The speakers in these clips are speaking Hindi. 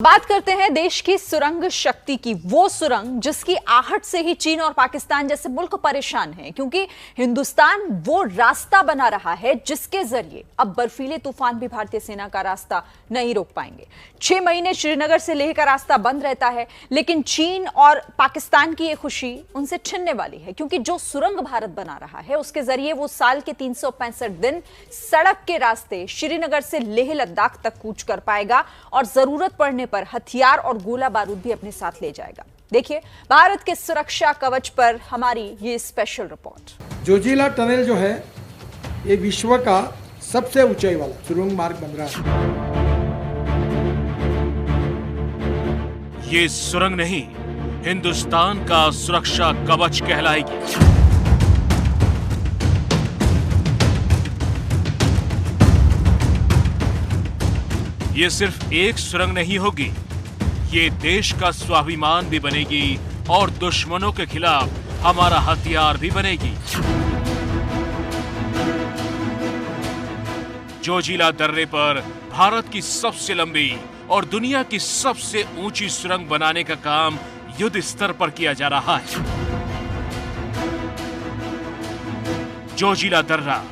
बात करते हैं देश की सुरंग शक्ति की। वो सुरंग जिसकी आहट से ही चीन और पाकिस्तान जैसे मुल्क परेशान हैं, क्योंकि हिंदुस्तान वो रास्ता बना रहा है जिसके जरिए अब बर्फीले तूफान भी भारतीय सेना का रास्ता नहीं रोक पाएंगे। 6 महीने श्रीनगर से लेह का रास्ता बंद रहता है, लेकिन चीन और पाकिस्तान की ये खुशी उनसे छिनने वाली है, क्योंकि जो सुरंग भारत बना रहा है उसके जरिए वो साल के 365 दिन सड़क के रास्ते श्रीनगर से लेह लद्दाख तक कूच कर पाएगा और जरूरत पड़ने पर हथियार और गोला बारूद भी अपने साथ ले जाएगा। देखिए भारत के सुरक्षा कवच पर हमारी ये स्पेशल रिपोर्ट। जोजिला टनल जो है ये विश्व का सबसे ऊंचाई वाला सुरंग मार्ग बन रहा है। ये सुरंग नहीं, हिंदुस्तान का सुरक्षा कवच कहलाएगी। ये सिर्फ एक सुरंग नहीं होगी, ये देश का स्वाभिमान भी बनेगी और दुश्मनों के खिलाफ हमारा हथियार भी बनेगी। जोजिला दर्रे पर भारत की सबसे लंबी और दुनिया की सबसे ऊंची सुरंग बनाने का काम युद्ध स्तर पर किया जा रहा है। जोजिला दर्रा,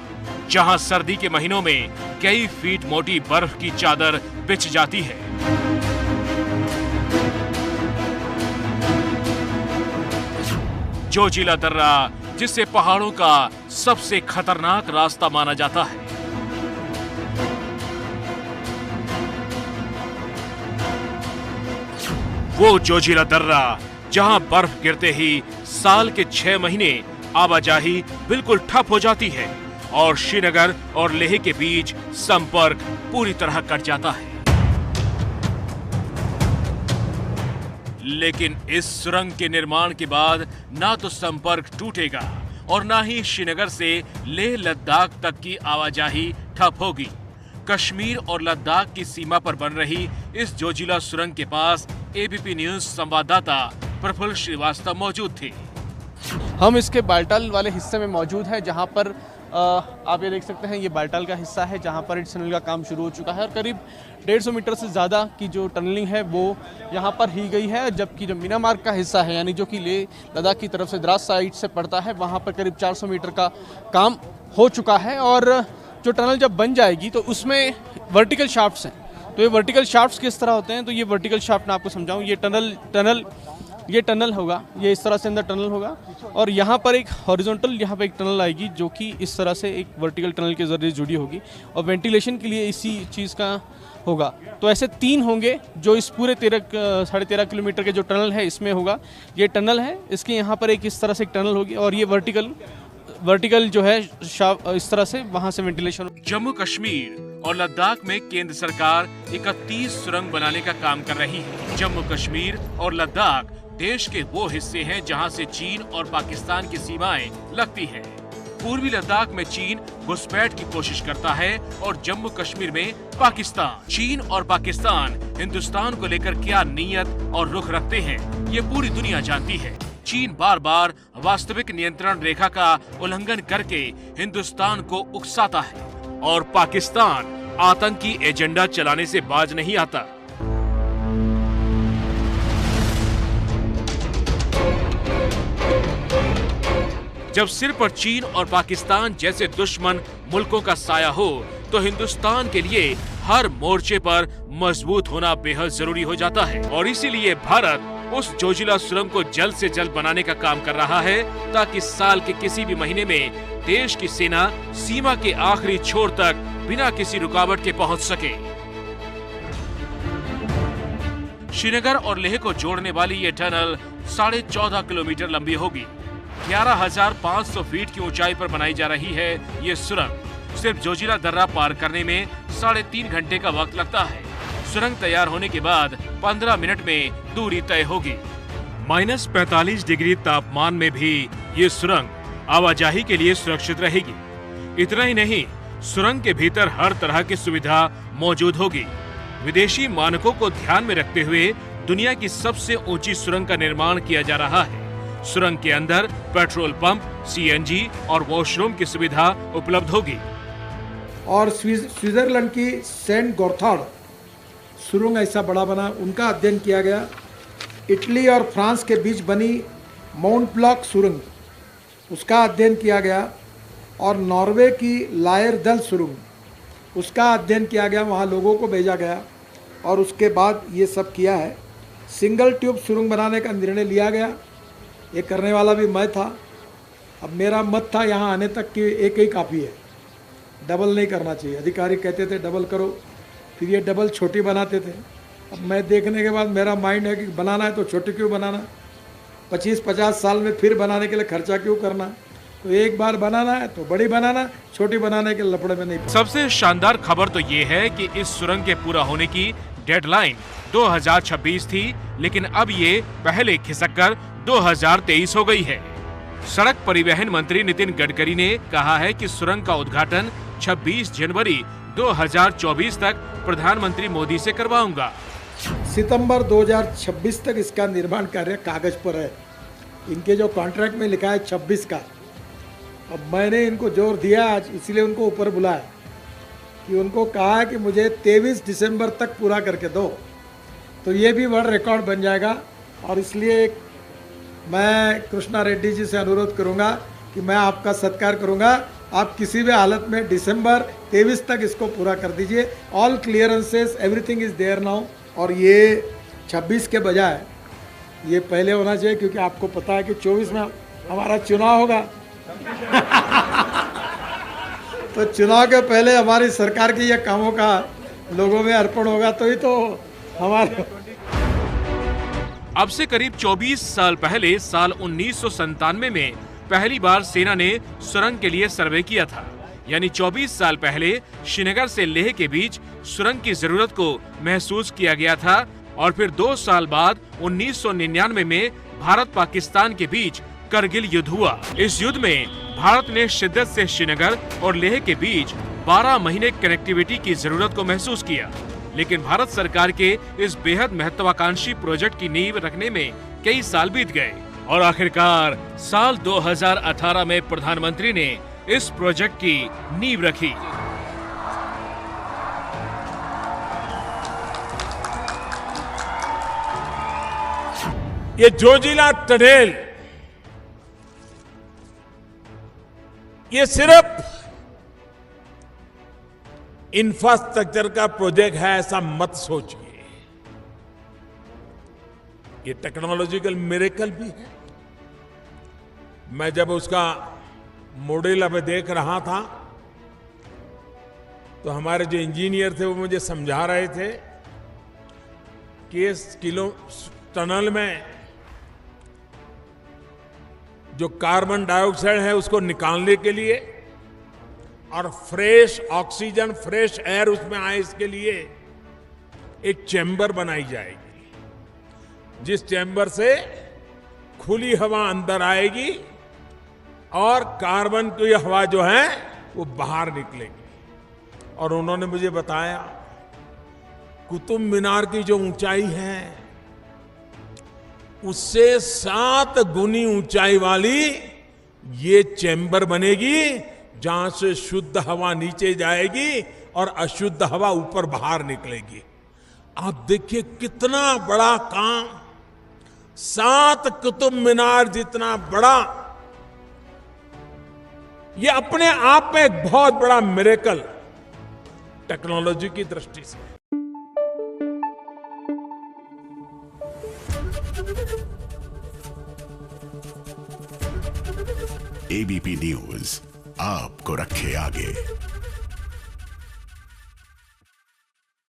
जहां सर्दी के महीनों में कई फीट मोटी बर्फ की चादर बिछ जाती है, जोजिला दर्रा जिसे पहाड़ों का सबसे खतरनाक रास्ता माना जाता है, वो जोजिला दर्रा जहां बर्फ गिरते ही साल के 6 महीने आवाजाही बिल्कुल ठप हो जाती है और श्रीनगर और लेह के बीच संपर्क पूरी तरह कट जाता है। लेकिन इस सुरंग के निर्माण के बाद ना तो संपर्क टूटेगा और ना ही श्रीनगर से लेह लद्दाख तक की आवाजाही ठप होगी। कश्मीर और लद्दाख की सीमा पर बन रही इस जोजिला सुरंग के पास एबीपी न्यूज संवाददाता प्रफुल्ल श्रीवास्तव मौजूद थे। हम इसके बाल्टाल वाले हिस्से में मौजूद है, जहां पर आप ये देख सकते हैं, ये बाल्टाल का हिस्सा है जहां पर इस टनल का काम शुरू हो चुका है और करीब 150 मीटर से ज़्यादा की जो टनलिंग है वो यहाँ पर ही गई है। जबकि जो मीना मार्ग का हिस्सा है, यानी जो कि लेह लद्दाख की तरफ से द्रास साइड से पड़ता है, वहाँ पर करीब 400 मीटर का काम हो चुका है। और जो टनल जब बन जाएगी तो उसमें वर्टिकल शाफ्ट्स हैं। तो ये वर्टिकल शाफ्ट्स किस तरह होते हैं, तो ये वर्टिकल शाफ्ट मैं आपको समझाऊँ। ये टनल होगा, ये इस तरह से अंदर टनल होगा और यहाँ पर एक हॉरिजॉन्टल यहाँ पर एक टनल आएगी जो कि इस तरह से एक वर्टिकल टनल के जरिए जुड़ी होगी और वेंटिलेशन के लिए इसी चीज़ का होगा। तो ऐसे 3 होंगे जो इस पूरे 13.5 किलोमीटर के जो टनल है इसमें होगा। ये टनल है, इसके यहाँ पर एक इस तरह से एक टनल होगी और ये वर्टिकल जो है इस तरह से वहाँ से वेंटिलेशन। जम्मू कश्मीर और लद्दाख में केंद्र सरकार 31 सुरंग बनाने का काम कर रही है। जम्मू कश्मीर और लद्दाख देश के वो हिस्से हैं जहां से चीन और पाकिस्तान की सीमाएं लगती हैं। पूर्वी लद्दाख में चीन घुसपैठ की कोशिश करता है और जम्मू कश्मीर में पाकिस्तान। चीन और पाकिस्तान हिंदुस्तान को लेकर क्या नीयत और रुख रखते हैं, ये पूरी दुनिया जानती है। चीन बार बार वास्तविक नियंत्रण रेखा का उल्लंघन करके हिंदुस्तान को उकसाता है और पाकिस्तान आतंकी एजेंडा चलाने से बाज नहीं आता। जब सिर पर चीन और पाकिस्तान जैसे दुश्मन मुल्कों का साया हो तो हिंदुस्तान के लिए हर मोर्चे पर मजबूत होना बेहद जरूरी हो जाता है और इसीलिए भारत उस जोजिला सुरंग को जल्द से जल्द बनाने का काम कर रहा है, ताकि साल के किसी भी महीने में देश की सेना सीमा के आखिरी छोर तक बिना किसी रुकावट के पहुंच सके। श्रीनगर और लेह को जोड़ने वाली ये टनल 14.5 किलोमीटर लंबी होगी। 11,500 फीट की ऊंचाई पर बनाई जा रही है ये सुरंग। सिर्फ जोजिला दर्रा पार करने में 3.5 घंटे का वक्त लगता है। सुरंग तैयार होने के बाद 15 मिनट में दूरी तय होगी। -45 डिग्री तापमान में भी ये सुरंग आवाजाही के लिए सुरक्षित रहेगी। इतना ही नहीं, सुरंग के भीतर हर तरह की सुविधा मौजूद होगी। विदेशी मानकों को ध्यान में रखते हुए दुनिया की सबसे ऊंची सुरंग का निर्माण किया जा रहा है। सुरंग के अंदर पेट्रोल पंप, सीएनजी और वॉशरूम की सुविधा उपलब्ध होगी। और स्विट्जरलैंड की सेंट गोर्थार्ड सुरंग ऐसा बड़ा बना, उनका अध्ययन किया गया। इटली और फ्रांस के बीच बनी माउंट ब्लॉक सुरंग, उसका अध्ययन किया गया। और नॉर्वे की लायरदल सुरंग, उसका अध्ययन किया गया, वहाँ लोगों को भेजा गया और उसके बाद ये सब किया है। सिंगल ट्यूब सुरंग बनाने का निर्णय लिया गया, ये करने वाला भी मैं था। अब मेरा मत था यहाँ आने तक कि एक ही काफ़ी है, डबल नहीं करना चाहिए। अधिकारी कहते थे डबल करो, फिर ये डबल छोटी बनाते थे। अब मैं देखने के बाद मेरा माइंड है कि बनाना है तो छोटी क्यों बनाना, 25-50 साल में फिर बनाने के लिए खर्चा क्यों करना। तो एक बार बनाना है तो बड़ी बनाना, छोटी बनाने के लफड़े में नहीं। सबसे शानदार खबर तो ये है कि इस सुरंग के पूरा होने की डेडलाइन 2026 थी, लेकिन अब ये पहले खिसककर 2023 हो गई है। सड़क परिवहन मंत्री नितिन गडकरी ने कहा है कि सुरंग का उद्घाटन 26 जनवरी 2024 तक प्रधानमंत्री मोदी से करवाऊंगा। सितंबर 2026 तक इसका निर्माण कार्य कागज पर है। इनके जो कॉन्ट्रैक्ट में लिखा है 26 का। अब मैंने इनको जोर दिया आज, इसलिए उनको ऊपर बुलाया कि उनको कहा है कि मुझे 23 दिसंबर तक पूरा करके दो, तो ये भी वर्ल्ड रिकॉर्ड बन जाएगा। और इसलिए मैं कृष्णा रेड्डी जी से अनुरोध करूंगा कि मैं आपका सत्कार करूंगा, आप किसी भी हालत में दिसंबर 23 तक इसको पूरा कर दीजिए। All clearances, everything is there now. और ये 26 के बजाय ये पहले होना चाहिए, क्योंकि आपको पता है कि 24 में हमारा चुनाव होगा। तो चुनाव के पहले हमारी सरकार की ये कामों का लोगों में अर्पण होगा, तो ही तो हमारे। अब से करीब 24 साल पहले साल 1997 में पहली बार सेना ने सुरंग के लिए सर्वे किया था। यानी 24 साल पहले श्रीनगर से लेह के बीच सुरंग की जरूरत को महसूस किया गया था। और फिर 2 साल बाद 1999 में भारत पाकिस्तान के बीच करगिल युद्ध हुआ। इस युद्ध में भारत ने शिद्दत से श्रीनगर और लेह के बीच 12 महीने कनेक्टिविटी की जरूरत को महसूस किया। लेकिन भारत सरकार के इस बेहद महत्वाकांक्षी प्रोजेक्ट की नींव रखने में कई साल बीत गए और आखिरकार साल 2018 में प्रधानमंत्री ने इस प्रोजेक्ट की नींव रखी। ये जोजिला टनेल ये सिर्फ इंफ्रास्ट्रक्चर का प्रोजेक्ट है ऐसा मत सोचिए। ये टेक्नोलॉजिकल मिरेकल भी है। मैं जब उसका मॉडल अब देख रहा था तो हमारे जो इंजीनियर थे वो मुझे समझा रहे थे कि इस टनल में जो कार्बन डाइऑक्साइड है उसको निकालने के लिए और फ्रेश ऑक्सीजन, फ्रेश एयर उसमें आए, इसके लिए एक चैम्बर बनाई जाएगी, जिस चैम्बर से खुली हवा अंदर आएगी और कार्बन की हवा जो है वो बाहर निकलेगी। और उन्होंने मुझे बताया कुतुब मीनार की जो ऊंचाई है उससे 7 गुनी ऊंचाई वाली ये चैम्बर बनेगी, जहां से शुद्ध हवा नीचे जाएगी और अशुद्ध हवा ऊपर बाहर निकलेगी। आप देखिए कितना बड़ा काम, 7 कुतुब मीनार जितना बड़ा, ये अपने आप में एक बहुत बड़ा मिरेकल टेक्नोलॉजी की दृष्टि से। एबीपी न्यूज आपको रखे आगे।